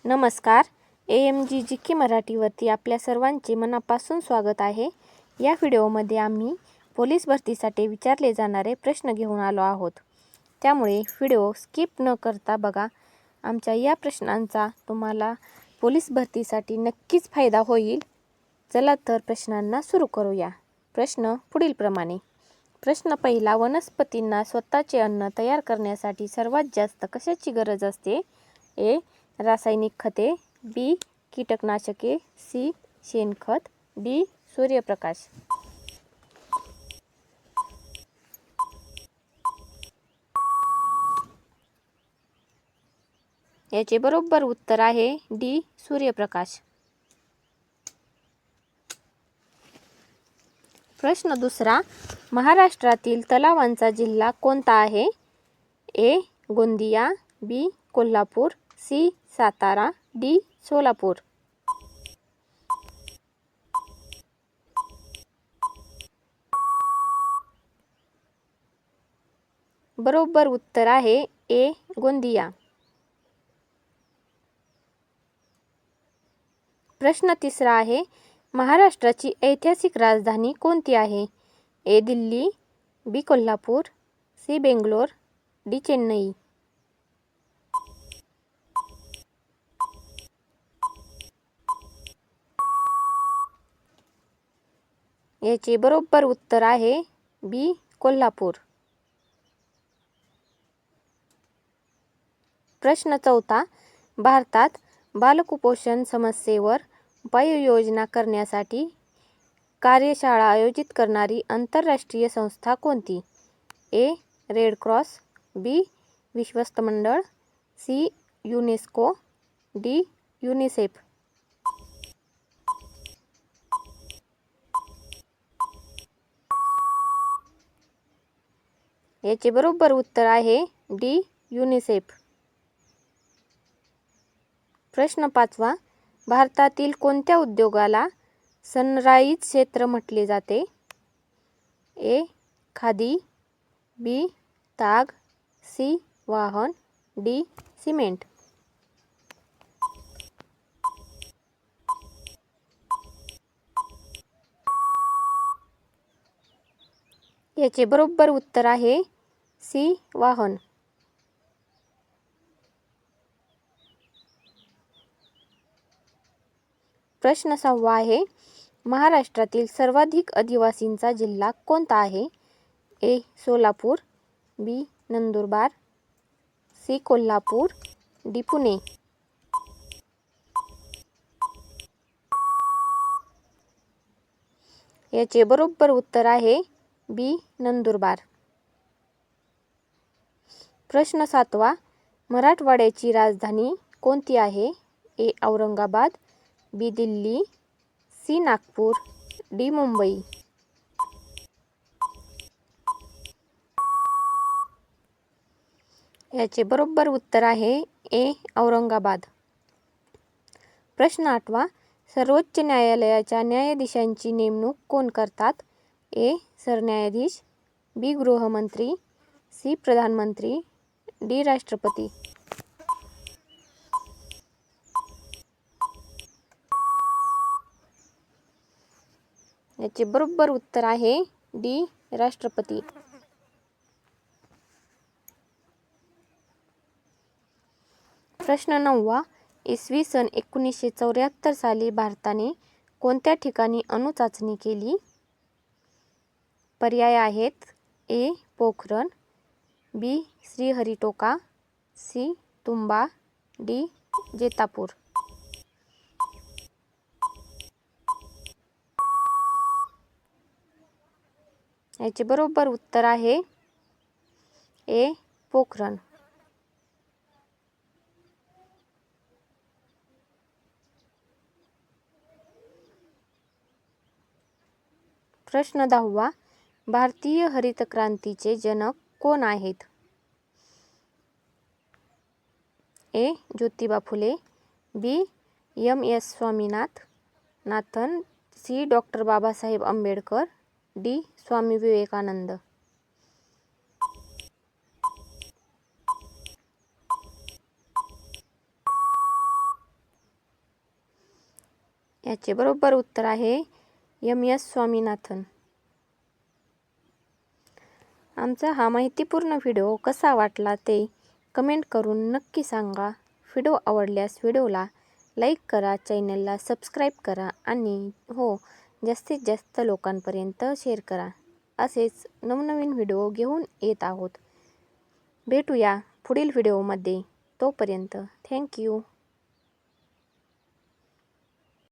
नमस्कार. AMG GK मराठीवरती आपल्या सर्वांचे मनापासून स्वागत आहे. या व्हिडिओमध्ये आम्ही पोलीस भरतीसाठी विचारले जाणारे प्रश्न घेऊन आलो आहोत. त्यामुळे व्हिडिओ स्किप न करता बघा. आमच्या या प्रश्नांचा तुम्हाला पोलीस भरतीसाठी नक्कीच फायदा होईल. चला तर प्रश्नांना सुरू करूया. प्रश्न पुढील प्रमाणे. प्रश्न पहिला. वनस्पतींना स्वतःचे अन्न तयार करण्यासाठी सर्वात जास्त कशाची गरज असते? ए. रासायनिक खते, बी. कीटकनाशके, सी. शेणखत, डी. सूर्यप्रकाश. याचे बरोबर उत्तर आहे डी. सूर्यप्रकाश. प्रश्न दुसरा. महाराष्ट्रातील तलावांचा जिल्हा कोणता आहे? ए. गोंदिया, बी. कोल्हापूर, सी. सातारा, डी. सोलापूर. बरोबर उत्तर आहे ए. गोंदिया. प्रश्न तिसरा आहे. महाराष्ट्राची ऐतिहासिक राजधानी कोणती आहे? ए. दिल्ली, बी. कोल्हापूर, सी. बेंगलोर, डी. चेन्नई. याचे बरोबर उत्तर आहे बी. कोल्हापूर. प्रश्न चौथा. भारतात बालकुपोषण समस्येवर उपाययोजना करण्यासाठी कार्यशाळा आयोजित करणारी आंतरराष्ट्रीय संस्था कोणती? ए. रेड क्रॉस, बी. विश्वस्त मंडळ, सी. UNESCO, D. युनिसेफ. याचे बरोबर उत्तर आहे डी. युनिसेफ. प्रश्न पाचवा. भारतातील कोणत्या उद्योगाला सनराईज क्षेत्र म्हटले जाते? ए. खादी, बी. ताग, सी. वाहन, डी. सिमेंट. याचे बरोबर उत्तर आहे सी. वाहन. प्रश्न सहावा आहे. महाराष्ट्रातील सर्वाधिक आदिवासींचा जिल्हा कोणता आहे? ए. सोलापूर, बी. नंदुरबार, सी. कोल्हापूर, डी. पुणे. याचे बरोबर उत्तर आहे बी. नंदुरबार. प्रश्न सातवा. मराठवाड्याची राजधानी कोणती आहे? ए. औरंगाबाद, बी. दिल्ली, सी. नागपूर, डी. मुंबई. याचे बरोबर उत्तर आहे ए. औरंगाबाद. प्रश्न आठवा. सर्वोच्च न्यायालयाच्या न्यायाधीशांची नेमणूक कोण करतात? ए. सरन्यायाधीश, बी. गृहमंत्री, सी. प्रधानमंत्री, डी. राष्ट्रपती. याचे बरोबर उत्तर आहे डी. राष्ट्रपती. प्रश्न नववा. इसवी सन 1974 साली भारताने कोणत्या ठिकाणी अणुचाचणी केली? पर्याय आहेत. ए. पोखरण, बी. श्रीहरिकोटा, सी. तुंबा, डी. जेतापूर. याचे बरोबर उत्तर आहे ए. पोखरण. प्रश्न 10वा. भारतीय हरित क्रांतीचे जनक कोण आहेत? ए. ज्योतिबा फुले, बी. एम. स्वामीनाथन, सी. डॉ. बाबासाहेब आंबेडकर, डी. स्वामी विवेकानंद. याचे बरोबर उत्तर आहे एम.एस. स्वामीनाथन. आमचा हा माहितीपूर्ण व्हिडिओ कसा वाटला ते कमेंट करून नक्की सांगा. व्हिडिओ आवडल्यास व्हिडिओला लाईक करा, चॅनलला सबस्क्राईब करा आणि जास्तीत जास्त लोकांपर्यंत शेअर करा. असेच नवनवीन व्हिडिओ घेऊन येत आहोत. भेटूया पुढील व्हिडिओमध्ये. तोपर्यंत थँक्यू.